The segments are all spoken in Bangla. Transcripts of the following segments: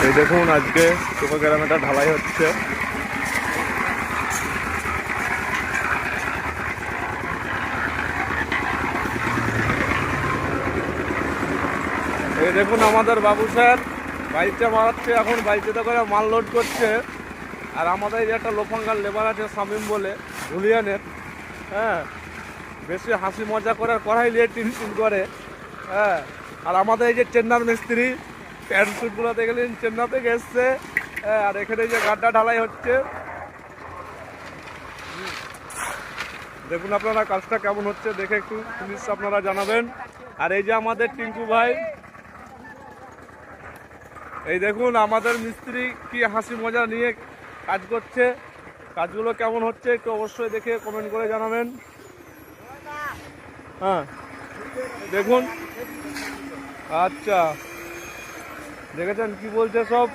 এই দেখুন আজকে টোকা গ্রামেটা ঢালাই হচ্ছে। এই দেখুন আমাদের বাবু স্যার বাইকটা মারাচ্ছে, এখন বাইকটা করে মাল লোড করছে। আর আমাদের এই যে একটা লোফাঙ্গার লেবার আছে শামিম বলে ধুলিয়ানের, হ্যাঁ, বেশি হাসি মজা করার কড়াই নিয়ে টিন করে, হ্যাঁ। আর আমাদের এই যে চেন্নার মিস্ত্রি প্যান্ট স্যুটগুলো দেখলেন চেন্না থেকে এসছে, হ্যাঁ। আর এখানে যে গাড্ডা ঢালাই হচ্ছে, দেখুন আপনারা কাজটা কেমন হচ্ছে দেখে একটু প্লিজ আপনারা জানাবেন। আর এই যে আমাদের টিঙ্কু ভাই, এই দেখুন আমাদের মিস্ত্রি কি হাসি মজা নিয়ে কাজ করছে, কাজগুলো কেমন হচ্ছে একটু অবশ্যই দেখে কমেন্ট করে জানাবেন। হ্যাঁ দেখুন, আচ্ছা দেখেছেন কি বলছে সব,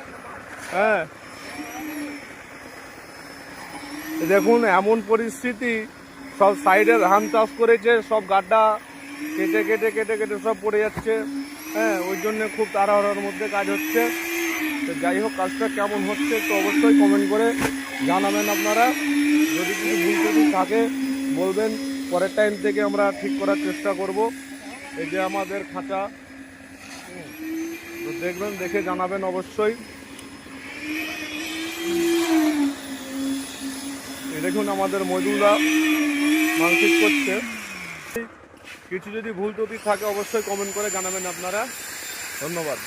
হ্যাঁ। দেখুন এমন পরিস্থিতি, সব সাইডে ধান চাষ করেছে, সব গাড্ডা কেটে কেটে কেটে কেটে সব পড়ে যাচ্ছে, হ্যাঁ। ওই জন্যে খুব তাড়াহুড়োর মধ্যে কাজ হচ্ছে। তো যাই হোক, কাজটা কেমন হচ্ছে তো অবশ্যই কমেন্ট করে জানাবেন আপনারা। যদি কিছু ভুল ত্রুটি থাকে বলবেন, পরের টাইম থেকে আমরা ঠিক করার চেষ্টা করব। এই যে আমাদের খাঁচা, তো দেখবেন, দেখে জানাবেন অবশ্যই। এই দেখুন আমাদের মজুরা মানসিক করছে। কিছু যদি ভুল ত্রুটি থাকে অবশ্যই কমেন্ট করে জানাবেন আপনারা। ধন্যবাদ।